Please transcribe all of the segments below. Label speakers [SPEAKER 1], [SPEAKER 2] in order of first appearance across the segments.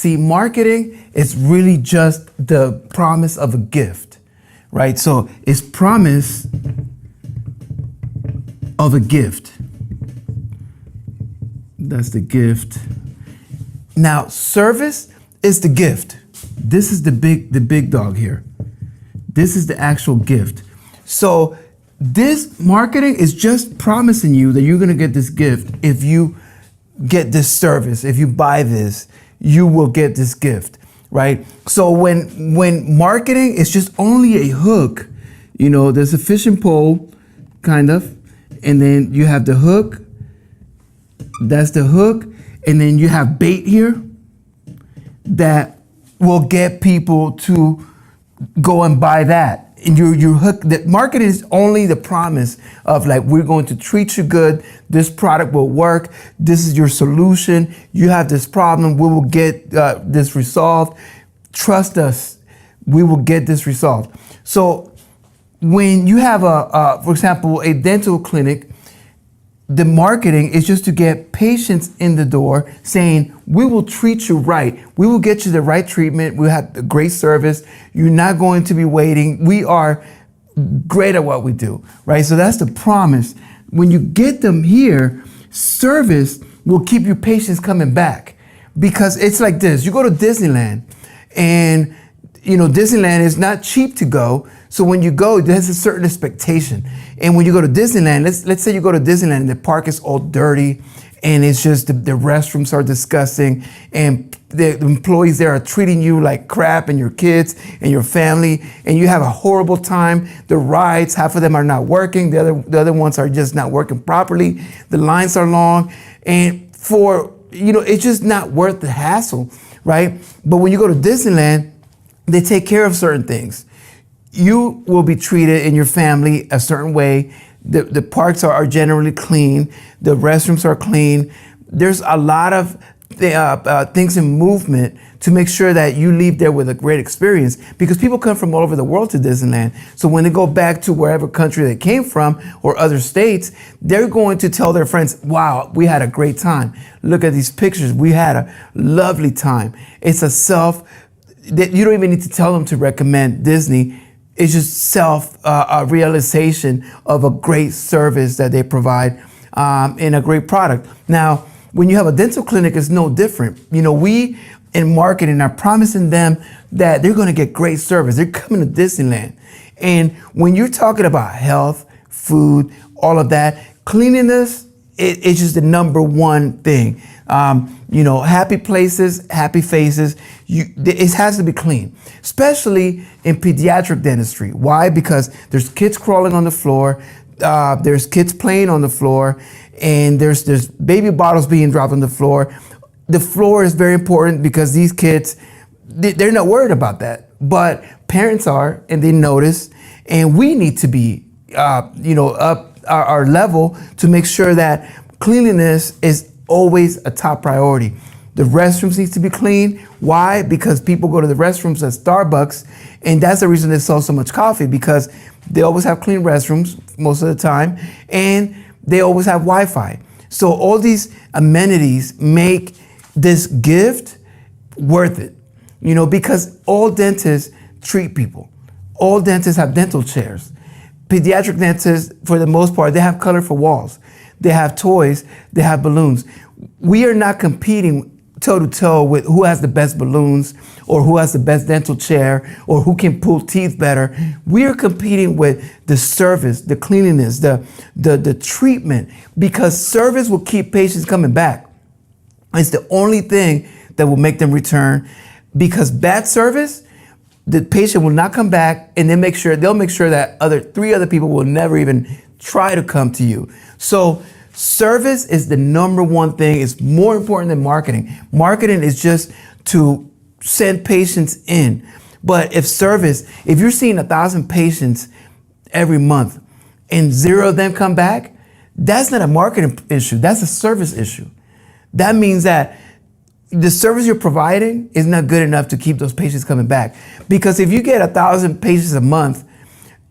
[SPEAKER 1] See, marketing is really just the promise of a gift, right? So it's promise of a gift. That's the gift. Now, service is the gift. This is the big dog here. This is the actual gift. So this marketing is just promising you that you're gonna get this gift. If you get this service, if you buy this, you will get this gift, right? So when marketing is just only a hook, there's a fishing pole, kind of, and then you have the hook, that's the hook, and then you have bait here that will get people to go and buy that. And your hook, the marketing is only the promise of like, we're going to treat you good, this product will work, this is your solution, you have this problem, we will get this resolved, trust us, we will get this resolved. So when you have for example, a dental clinic, the marketing is just to get patients in the door saying, we will treat you right. We will get you the right treatment. We'll have a great service. You're not going to be waiting. We are great at what we do, right? So that's the promise. When you get them here, service will keep your patients coming back, because it's like this. You go to Disneyland and Disneyland is not cheap to go. So when you go, there's a certain expectation. And when you go to Disneyland, let's say you go to Disneyland and the park is all dirty and it's just the restrooms are disgusting and the employees there are treating you like crap, and your kids and your family, and you have a horrible time. The rides, half of them are not working. The other ones are just not working properly. The lines are long, and it's just not worth the hassle, right? But when you go to Disneyland, they take care of certain things. You will be treated in your family a certain way. The parks are generally clean. The restrooms are clean. There's a lot of things in movement to make sure that you leave there with a great experience, because people come from all over the world to Disneyland. So when they go back to wherever country they came from or other states, they're going to tell their friends, wow, we had a great time. Look at these pictures. We had a lovely time. It's that you don't even need to tell them to recommend Disney. It's just self-realization of a great service that they provide in a great product. Now, when you have a dental clinic, it's no different. We in marketing are promising them that they're going to get great service. They're coming to Disneyland. And when you're talking about health, food, all of that, cleanliness, it's just the number one thing. Happy places, happy faces. It has to be clean, especially in pediatric dentistry. Why? Because there's kids crawling on the floor, there's kids playing on the floor, and there's baby bottles being dropped on the floor. The floor is very important because these kids, they're not worried about that, but parents are, and they notice, and we need to be, up our level to make sure that cleanliness is always a top priority. The restrooms need to be clean. Why? Because people go to the restrooms at Starbucks, and that's the reason they sell so much coffee, because they always have clean restrooms most of the time, and they always have Wi-Fi. So all these amenities make this gift worth it, because all dentists treat people. All dentists have dental chairs. Pediatric dentists, for the most part, they have colorful walls. They have toys, they have balloons. We are not competing toe-to-toe with who has the best balloons or who has the best dental chair or who can pull teeth better. We are competing with the service, the cleanliness, the treatment, because service will keep patients coming back. It's the only thing that will make them return, because bad service, the patient will not come back, and they'll make sure that three other people will never even try to come to you. So service is the number one thing. It's more important than marketing. Marketing is just to send patients in. But if you're seeing 1,000 patients every month and 0 of them come back, that's not a marketing issue. That's a service issue. That means that the service you're providing is not good enough to keep those patients coming back. Because if you get 1,000 patients a month,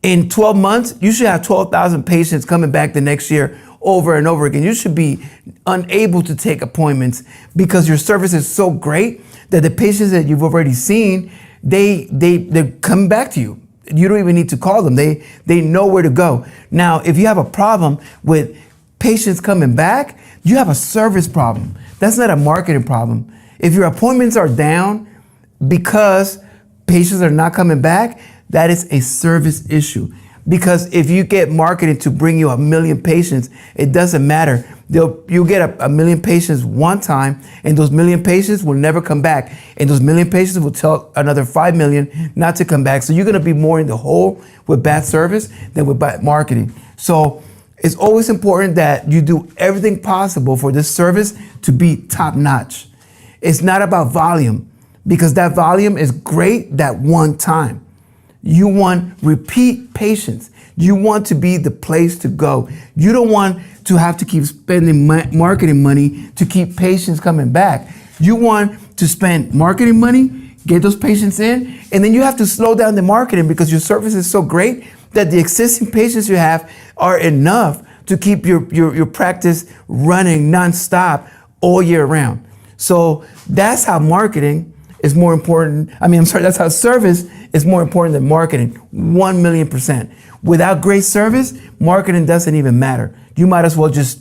[SPEAKER 1] in 12 months, you should have 12,000 patients coming back the next year over and over again. You should be unable to take appointments because your service is so great that the patients that you've already seen, they're coming back to you. You don't even need to call them. They know where to go. Now, if you have a problem with patients coming back, you have a service problem. That's not a marketing problem. If your appointments are down because patients are not coming back, that is a service issue. Because if you get marketed to bring you 1 million patients, it doesn't matter. You'll get a million patients one time, and those 1 million patients will never come back. And those 1 million patients will tell another 5 million not to come back. So you're gonna be more in the hole with bad service than with bad marketing. So it's always important that you do everything possible for this service to be top notch. It's not about volume, because that volume is great that one time. You want repeat patients. You want to be the place to go. You don't want to have to keep spending marketing money to keep patients coming back. You want to spend marketing money, get those patients in, and then you have to slow down the marketing because your service is so great that the existing patients you have are enough to keep your practice running nonstop all year round. So that's how marketing is more important. That's how service is more important than marketing, 1,000,000%. Without great service, marketing doesn't even matter. You might as well just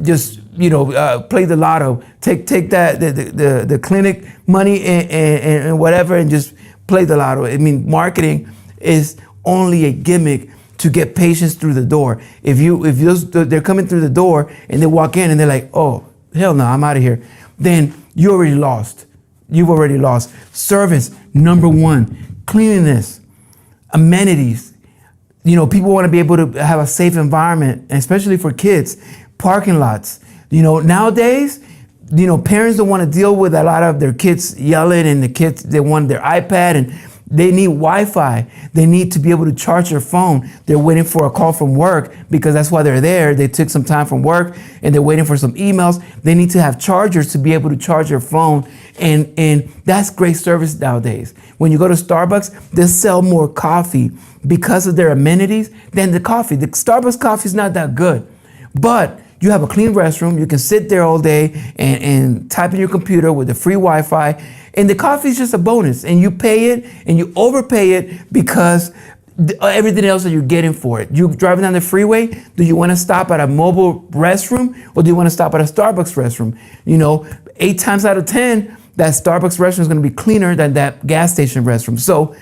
[SPEAKER 1] play the lotto, take that the clinic money and whatever, and just play the lotto. Marketing is only a gimmick to get patients through the door. If they're coming through the door and they walk in and they're like, oh, hell no, I'm out of here, then you already lost. You've already lost. Service, number one. Cleanliness, amenities. People want to be able to have a safe environment, especially for kids. Parking lots. Nowadays, parents don't want to deal with a lot of their kids yelling, and they want their iPad, and they need Wi-Fi. They need to be able to charge their phone. They're waiting for a call from work because that's why they're there. They took some time from work and they're waiting for some emails. They need to have chargers to be able to charge their phone. And that's great service nowadays. When you go to Starbucks, they sell more coffee because of their amenities than the coffee. The Starbucks coffee is not that good, but you have a clean restroom. You can sit there all day and type in your computer with the free Wi-Fi. And the coffee is just a bonus. And you pay it and you overpay it because everything else that you're getting for it. You're driving down the freeway. Do you want to stop at a mobile restroom or do you want to stop at a Starbucks restroom? 8 times out of 10, that Starbucks restroom is going to be cleaner than that gas station restroom. So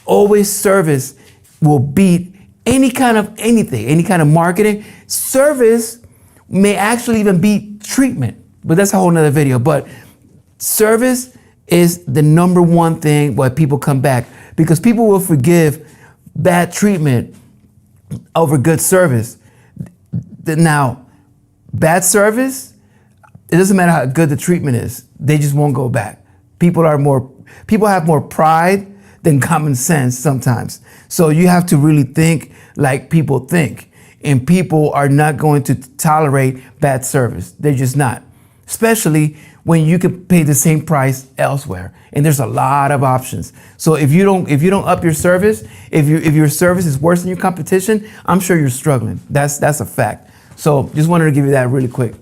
[SPEAKER 1] always service will beat any kind of anything, any kind of marketing. Service may actually even beat treatment, but that's a whole nother video. But service is the number one thing why people come back, because people will forgive bad treatment over good service. Now, bad service, it doesn't matter how good the treatment is, they just won't go back. People have more pride than common sense sometimes. So you have to really think like people think. And people are not going to tolerate bad service. They're just not. Especially when you can pay the same price elsewhere. And there's a lot of options. So if you don't up your service, if your service is worse than your competition, I'm sure you're struggling. That's a fact. So just wanted to give you that really quick.